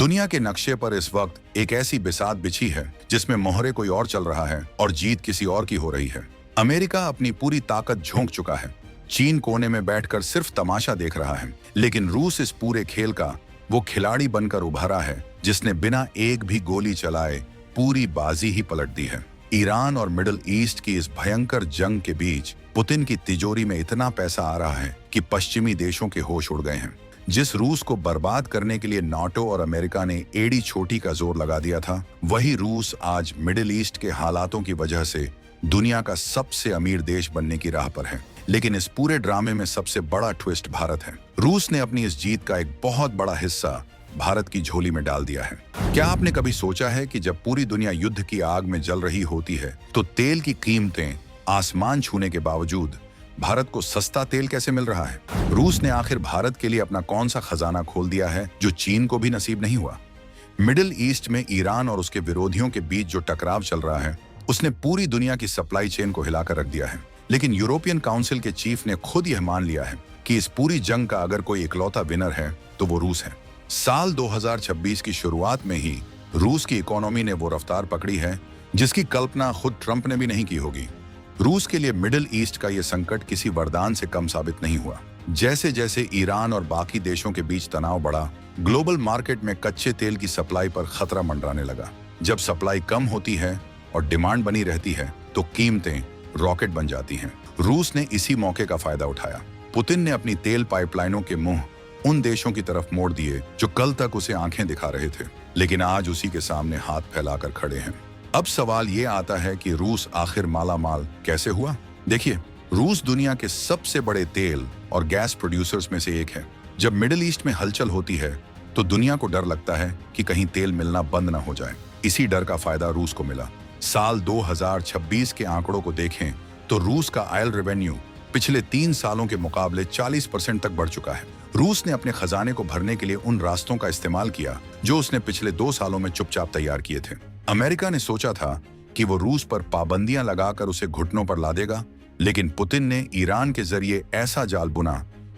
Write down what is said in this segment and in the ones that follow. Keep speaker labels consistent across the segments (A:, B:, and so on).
A: दुनिया के नक्शे पर इस वक्त एक ऐसी बिसात बिछी है जिसमें मोहरे कोई और चल रहा है और जीत किसी और की हो रही है। अमेरिका अपनी पूरी ताकत झोंक चुका है। चीन कोने में बैठकर सिर्फ तमाशा देख रहा है, लेकिन रूस इस पूरे खेल का वो खिलाड़ी बनकर उभरा है जिसने बिना एक भी गोली चलाए पूरी बाजी ही पलट दी है। ईरान और मिडिल ईस्ट की इस भयंकर जंग के बीच पुतिन की तिजोरी में इतना पैसा आ रहा है कि पश्चिमी देशों के होश उड़ गए हैं। जिस रूस को बर्बाद करने के लिए नाटो और अमेरिका ने एड़ी छोटी का जोर लगा दिया था, वही रूस आज मिडिल ईस्ट के हालातों की वजह से दुनिया का सबसे अमीर देश बनने की राह पर है। लेकिन इस पूरे ड्रामे में सबसे बड़ा ट्विस्ट भारत है। रूस ने अपनी इस जीत का एक बहुत बड़ा हिस्सा भारत की झोली में डाल दिया है। क्या आपने कभी सोचा है कि जब पूरी दुनिया युद्ध की आग में जल रही होती है तो तेल की कीमतें आसमान छूने के बावजूद भारत को सस्ता तेल कैसे मिल रहा है? रूस ने आखिर भारत के लिए अपना कौन सा खजाना खोल दिया है जो चीन को भी नसीब नहीं हुआ? मिडिल ईस्ट में ईरान और उसके विरोधियों के बीच जो टकराव चल रहा है, उसने पूरी दुनिया की सप्लाई चेन को हिलाकर रख दिया है। लेकिन यूरोपियन काउंसिल के चीफ ने खुद यह मान लिया है कि इस पूरी जंग का अगर कोई इकलौता विनर है तो वो रूस है। साल 2026 की शुरुआत में ही रूस की इकोनॉमी ने वो रफ्तार पकड़ी है जिसकी कल्पना खुद ट्रंप ने भी नहीं की होगी। रूस के लिए मिडिल ईस्ट का यह संकट किसी वरदान से कम साबित नहीं हुआ। जैसे जैसे ईरान और बाकी देशों के बीच तनाव बढ़ा, ग्लोबल मार्केट में कच्चे तेल की सप्लाई पर खतरा मंडराने लगा। जब सप्लाई कम होती है और डिमांड बनी रहती है तो कीमतें रॉकेट बन जाती हैं। रूस ने इसी मौके का फायदा उठाया। पुतिन ने अपनी तेल पाइपलाइनों के मुंह उन देशों की तरफ मोड़ दिए जो कल तक उसे आंखें दिखा रहे थे, लेकिन आज उसी के सामने हाथ फैलाकर खड़े हैं। अब सवाल ये आता है कि रूस आखिर माला माल कैसे हुआ? देखिए, रूस दुनिया के सबसे बड़े तेल और गैस प्रोड्यूसर्स में से एक है। जब मिडिल ईस्ट में हलचल होती है तो दुनिया को डर लगता है कि कहीं तेल मिलना बंद ना हो जाए। इसी डर का फायदा रूस को मिला। साल 2026 के आंकड़ों को देखें तो रूस का ऑयल रेवेन्यू पिछले 3 सालों के मुकाबले 40% तक बढ़ चुका है। रूस ने अपने खजाने को भरने के लिए उन रास्तों का इस्तेमाल किया जो उसने पिछले 2 सालों में चुपचाप तैयार किए थे। अमेरिका ने सोचा था कि वो रूस पर पाबंदियां लगाकर उसे घुटनों पर ला देगा, लेकिन पुतिन ने ईरान के जरिए ऐसा जाल बुना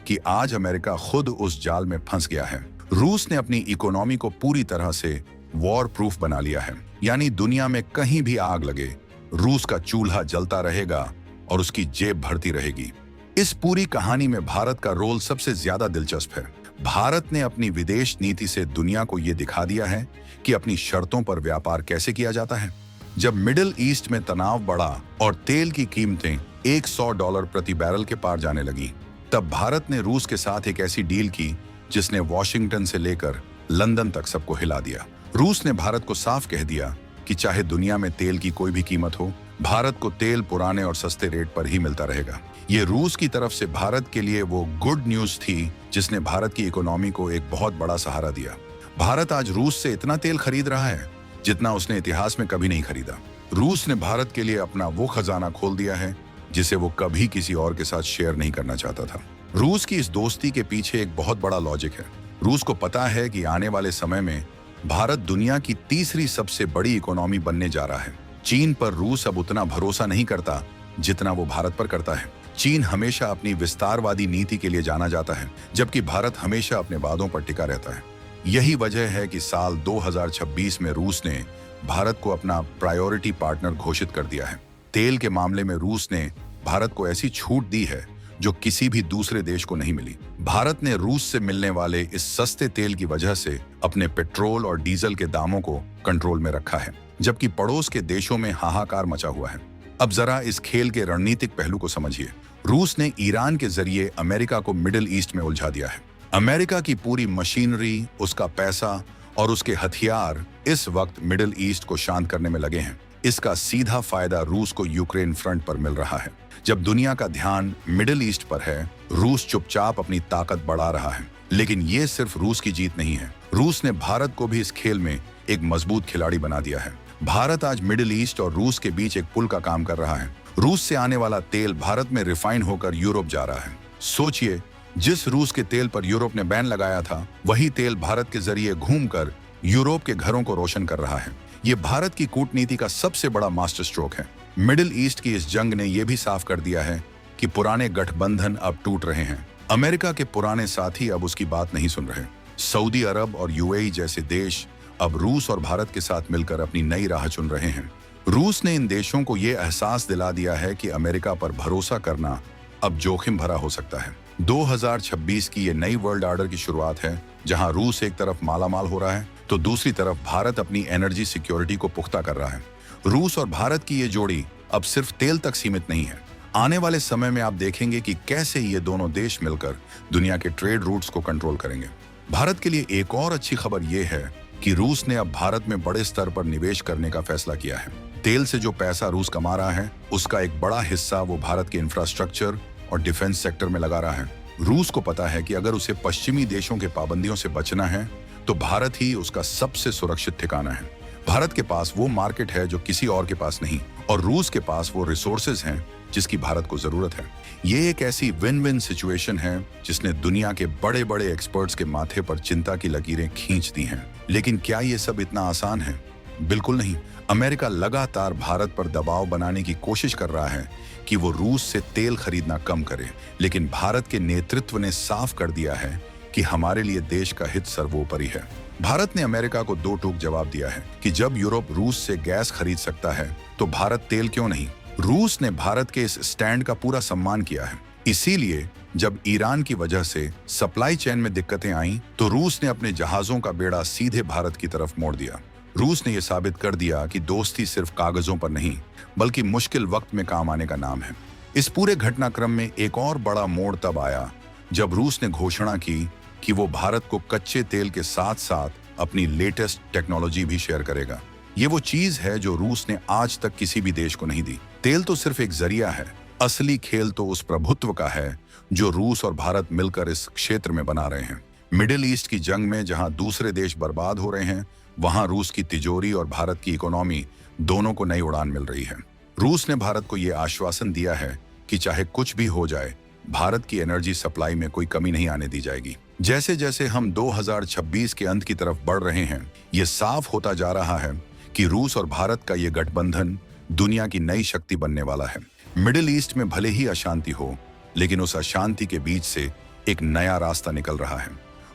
A: कि आज अमेरिका खुद उस जाल में फंस गया है। रूस ने अपनी इकोनॉमी को पूरी तरह से वॉर प्रूफ बना लिया है, यानी दुनिया में कहीं भी आग लगे, रूस का चूल्हा जलता रहेगा और उसकी जेब भरती रहेगी। इस पूरी कहानी में भारत का रोल सबसे ज्यादा दिलचस्प है। भारत ने अपनी विदेश नीति से दुनिया को यह दिखा दिया है कि अपनी शर्तों पर व्यापार कैसे किया जाता है। जब मिडिल ईस्ट में तनाव बढ़ा और तेल की कीमतें $100 प्रति बैरल के पार जाने लगी, तब भारत ने रूस के साथ एक ऐसी डील की जिसने वॉशिंगटन से लेकर लंदन तक सबको हिला दिया। रूस ने भारत को साफ कह दिया कि चाहे दुनिया में तेल की कोई भी कीमत हो, भारत को तेल पुराने और सस्ते रेट पर ही मिलता रहेगा। ये रूस की तरफ से भारत के लिए वो गुड न्यूज थी जिसने भारत की इकोनॉमी को एक बहुत बड़ा सहारा दिया। भारत आज रूस से इतना तेल खरीद रहा है जितना उसने इतिहास में कभी नहीं खरीदा। रूस ने भारत के लिए अपना वो खजाना खोल दिया है जिसे वो कभी किसी और के साथ शेयर नहीं करना चाहता था। रूस की इस दोस्ती के पीछे एक बहुत बड़ा लॉजिक है। रूस को पता है कि आने वाले समय में भारत दुनिया की तीसरी सबसे बड़ी इकोनॉमी बनने जा रहा है। चीन पर रूस अब उतना भरोसा नहीं करता जितना वो भारत पर करता है। चीन हमेशा अपनी विस्तारवादी नीति के लिए जाना जाता है, जबकि भारत हमेशा अपने वादों पर टिका रहता है। यही वजह है कि साल 2026 में रूस ने भारत को अपना प्रायोरिटी पार्टनर घोषित कर दिया है। तेल के मामले में रूस ने भारत को ऐसी छूट दी है जो किसी भी दूसरे देश को नहीं मिली। भारत ने रूस से मिलने वाले इस सस्ते तेल की वजह से अपने पेट्रोल और डीजल के दामों को कंट्रोल में रखा है, जबकि पड़ोस के देशों में हाहाकार मचा हुआ है। अब जरा इस खेल के रणनीतिक पहलू को समझिए। रूस ने ईरान के जरिए अमेरिका को मिडिल ईस्ट में उलझा दिया है। अमेरिका की पूरी मशीनरी, उसका पैसा और उसके हथियार इस वक्त मिडिल ईस्ट को शांत करने में लगे हैं। इसका सीधा फायदा रूस को यूक्रेन फ्रंट पर मिल रहा है। जब दुनिया का ध्यान मिडिल ईस्ट पर है, रूस चुपचाप अपनी ताकत बढ़ा रहा है। लेकिन ये सिर्फ रूस की जीत नहीं है। रूस ने भारत को भी इस खेल में एक मजबूत खिलाड़ी बना दिया है। भारत आज मिडिल ईस्ट और रूस के बीच एक पुल का काम कर रहा है। रूस से आने वाला तेल भारत में रिफाइन होकर यूरोप जा रहा है। सोचिए, जिस रूस के तेल पर यूरोप ने बैन लगाया था, वही तेल भारत के जरिए घूमकर यूरोप के घरों को रोशन कर रहा है। ये भारत की कूटनीति का सबसे बड़ा मास्टर स्ट्रोक है। मिडिल ईस्ट की इस जंग ने यह भी साफ कर दिया है कि पुराने गठबंधन अब टूट रहे हैं। अमेरिका के पुराने साथी अब उसकी बात नहीं सुन रहे। सऊदी अरब और यूएई जैसे देश अब रूस और भारत के साथ मिलकर अपनी नई राह चुन रहे हैं। रूस ने इन देशों को ये एहसास दिला दिया है कि अमेरिका पर भरोसा करना अब जोखिम भरा हो सकता है। 2026 की ये नई वर्ल्ड ऑर्डर की शुरुआत है, जहां रूस एक तरफ मालामाल हो रहा है तो दूसरी तरफ भारत अपनी एनर्जी सिक्योरिटी को पुख्ता कर रहा है। रूस और भारत की ये जोड़ी अब सिर्फ तेल तक सीमित नहीं है। आने वाले समय में आप देखेंगे कि कैसे ये दोनों देश मिलकर दुनिया के ट्रेड रूट्स को कंट्रोल करेंगे। भारत के लिए एक और अच्छी खबर यह है कि रूस ने अब भारत में बड़े स्तर पर निवेश करने का फैसला किया है। तेल से जो पैसा रूस कमा रहा है उसका एक बड़ा हिस्सा वो भारत के इंफ्रास्ट्रक्चर और डिफेंस सेक्टर में लगा रहा है। रूस को पता है कि अगर उसे पश्चिमी देशों के पाबंदियों से बचना है तो भारत ही उसका सबसे सुरक्षित ठिकाना है। भारत के पास वो मार्केट है जो किसी और के पास नहीं, और रूस के पास वो रिसोर्सेज हैं जिसकी भारत को जरूरत है। ये एक ऐसी विन विन सिचुएशन है जिसने दुनिया के बड़े बड़े एक्सपर्ट्स के माथे पर चिंता की लकीरें खींच दी हैं। लेकिन क्या ये सब इतना आसान है? बिल्कुल नहीं। अमेरिका लगातार भारत पर दबाव बनाने की कोशिश कर रहा है कि वो रूस से तेल खरीदना कम करे, लेकिन भारत के नेतृत्व ने साफ कर दिया है कि हमारे लिए देश का हित सर्वोपरि है। भारत ने अमेरिका को दो टूक जवाब दिया है कि जब यूरोप रूस से गैस खरीद सकता है तो भारत तेल क्यों नहीं। रूस ने भारत के इस स्टैंड का पूरा सम्मान किया है। इसीलिए जब ईरान की वजह से सप्लाई चेन में दिक्कतें आईं तो रूस ने अपने जहाजों का बेड़ा सीधे भारत की तरफ मोड़ दिया। रूस ने यह साबित कर दिया कि दोस्ती सिर्फ कागजों पर नहीं बल्कि मुश्किल वक्त में काम आने का नाम है। इस पूरे घटनाक्रम में एक और बड़ा मोड़ तब आया जब रूस ने घोषणा की कि वो भारत को कच्चे तेल के साथ साथ अपनी लेटेस्ट टेक्नोलॉजी भी शेयर करेगा। ये वो चीज है जो रूस ने आज तक किसी भी देश को नहीं दी। तेल तो सिर्फ एक जरिया है, असली खेल तो उस प्रभुत्व का है जो रूस और भारत मिलकर इस क्षेत्र में बना रहे हैं। मिडिल ईस्ट की जंग में जहां दूसरे देश बर्बाद हो रहे हैं, वहां रूस की तिजोरी और भारत की इकोनॉमी दोनों को नई उड़ान मिल रही है। रूस ने भारत को यह आश्वासन दिया है कि चाहे कुछ भी हो जाए, भारत की एनर्जी सप्लाई में कोई कमी नहीं आने दी जाएगी। जैसे जैसे हम 2026 के अंत की तरफ बढ़ रहे हैं, ये साफ होता जा रहा है कि रूस और भारत का ये गठबंधन दुनिया की नई शक्ति बनने वाला है। मिडिल ईस्ट में भले ही अशांति हो, लेकिन उस अशांति के बीच से एक नया रास्ता निकल रहा है।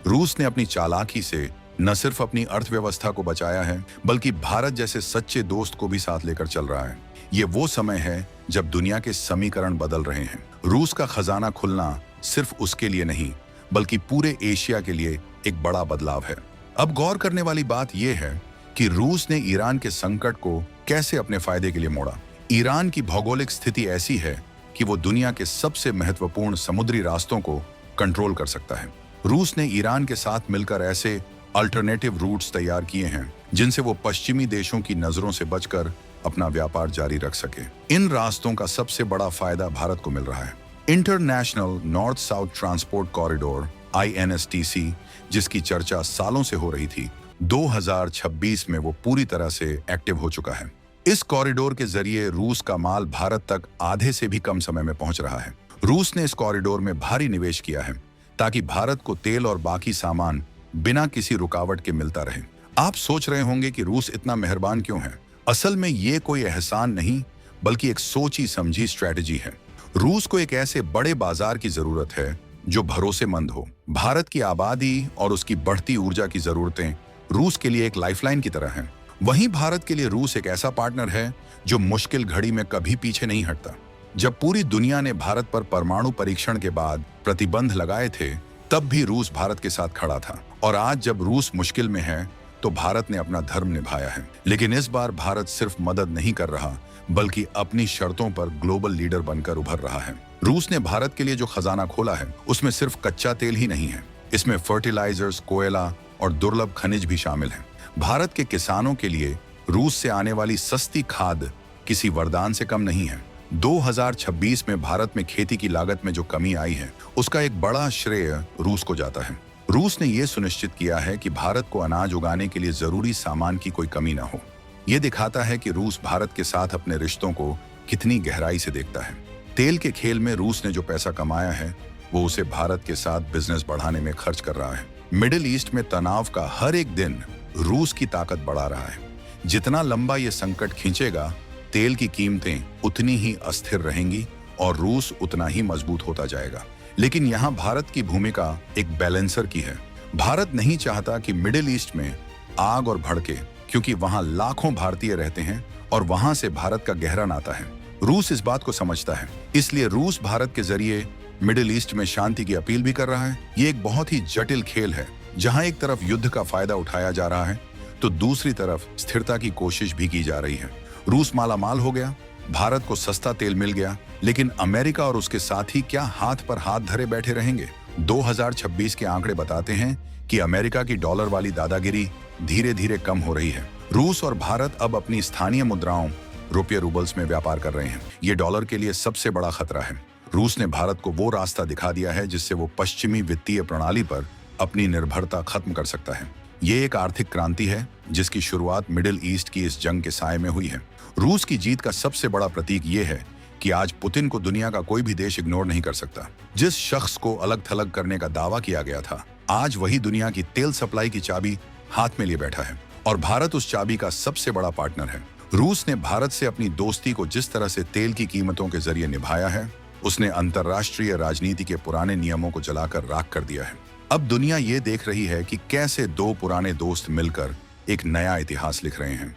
A: रूस ने अपनी चालाकी से न सिर्फ अपनी अर्थव्यवस्था को बचाया है, बल्कि भारत जैसे सच्चे दोस्त को भी साथ लेकर चल रहा है। ये वो समय है जब दुनिया के समीकरण बदल रहे हैं। रूस का खजाना खुलना सिर्फ उसके लिए नहीं, बल्कि पूरे एशिया के लिए एक बड़ा बदलाव है। अब गौर करने वाली बात यह है कि रूस ने ईरान के संकट को कैसे अपने फायदे के लिए मोड़ा। ईरान की भौगोलिक स्थिति ऐसी है कि वो दुनिया के सबसे महत्वपूर्ण समुद्री रास्तों को कंट्रोल कर सकता है। रूस ने ईरान के साथ मिलकर ऐसे अल्टरनेटिव रूट्स तैयार किए हैं जिनसे वो पश्चिमी देशों की नजरों से बचकर अपना व्यापार जारी रख सके। इन रास्तों का सबसे बड़ा फायदा भारत को मिल रहा है। International north south transport corridor INSTC, जिसकी चर्चा सालों से हो रही थी, 2026 में वो पूरी तरह से एक्टिव हो चुका है। इस कॉरिडोर के जरिए रूस का माल भारत तक आधे से भी कम समय में पहुंच रहा है। रूस ने इस कॉरिडोर में भारी निवेश किया है ताकि भारत को तेल और बाकी सामान बिना किसी रुकावट के मिलता रहे। आप सोच रहे होंगे कि रूस इतना मेहरबान क्यों है? असल में ये कोई एहसान नहीं, बल्कि एक सोची समझी स्ट्रैटेजी है। रूस को एक ऐसे बड़े बाजार की जरूरत है जो भरोसेमंद हो। भारत की आबादी और उसकी बढ़ती ऊर्जा की जरूरतें रूस के लिए एक लाइफलाइन की तरह हैं। वहीं भारत के लिए रूस एक ऐसा पार्टनर है जो मुश्किल घड़ी में कभी पीछे नहीं हटता। जब पूरी दुनिया ने भारत पर परमाणु परीक्षण के बाद प्रतिबंध लगाए थे, तब भी रूस भारत के साथ खड़ा था। और आज जब रूस मुश्किल में है तो भारत ने अपना धर्म निभाया है। लेकिन इस बार भारत सिर्फ मदद नहीं कर रहा, बल्कि अपनी शर्तों पर ग्लोबल लीडर बनकर उभर रहा है। रूस ने भारत के लिए जो खजाना खोला है, उसमें सिर्फ कच्चा तेल ही नहीं है, इसमें फर्टिलाइजर्स, कोयला और दुर्लभ खनिज भी शामिल हैं। भारत के किसानों के लिए रूस से आने वाली सस्ती खाद किसी वरदान से कम नहीं है। 2026 में भारत में खेती की लागत में जो कमी आई है, उसका एक बड़ा श्रेय रूस को जाता है। रूस ने यह सुनिश्चित किया है कि भारत को अनाज उगाने के लिए जरूरी सामान की कोई कमी ना हो। यह दिखाता है कि रूस भारत के साथ अपने रिश्तों को कितनी गहराई से देखता है। तेल के खेल में रूस ने जो पैसा कमाया है, वो उसे भारत के साथ बिजनेस बढ़ाने में खर्च कर रहा है। मिडिल ईस्ट में तनाव का हर एक दिन रूस की ताकत बढ़ा रहा है। जितना लंबा ये संकट खींचेगा, तेल की कीमतें उतनी ही अस्थिर रहेंगी और रूस उतना ही मजबूत होता जाएगा। लेकिन यहाँ भारत की भूमिका एक बैलेंसर की है। भारत नहीं चाहता कि मिडिल ईस्ट में आग और भड़के, क्योंकि वहां लाखों भारतीय रहते हैं और वहां से भारत का गहरा नाता है। रूस इस बात को समझता है, इसलिए रूस भारत के जरिए मिडिल ईस्ट में शांति की अपील भी कर रहा है। ये एक बहुत ही जटिल खेल है, जहां एक तरफ युद्ध का फायदा उठाया जा रहा है तो दूसरी तरफ स्थिरता की कोशिश भी की जा रही है। रूस मालामाल हो गया, भारत को सस्ता तेल मिल गया, लेकिन अमेरिका और उसके साथी क्या हाथ पर हाथ धरे बैठे रहेंगे? 2026 के आंकड़े बताते हैं कि अमेरिका की डॉलर वाली दादागिरी धीरे धीरे कम हो रही है। रूस और भारत अब अपनी स्थानीय मुद्राओं रुपये रूबल्स में व्यापार कर रहे हैं। ये डॉलर के लिए सबसे बड़ा खतरा है। रूस ने भारत को वो रास्ता दिखा दिया है जिससे वो पश्चिमी वित्तीय प्रणाली पर अपनी निर्भरता खत्म कर सकता है। ये एक आर्थिक क्रांति है जिसकी शुरुआत मिडिल ईस्ट की इस जंग के साए में हुई है। रूस की जीत का सबसे बड़ा प्रतीक ये है कि आज पुतिन को दुनिया का कोई भी देश इग्नोर नहीं कर सकता। जिस शख्स को अलग थलग करने का दावा किया गया था, आज वही दुनिया की तेल सप्लाई की चाबी हाथ में लिए बैठा है और भारत उस चाबी का सबसे बड़ा पार्टनर है। रूस ने भारत से अपनी दोस्ती को जिस तरह से तेल की कीमतों के जरिए निभाया है, उसने अंतर्राष्ट्रीय राजनीति के पुराने नियमों को जलाकर राख कर दिया है। अब दुनिया ये देख रही है कि कैसे दो पुराने दोस्त मिलकर एक नया इतिहास लिख रहे हैं।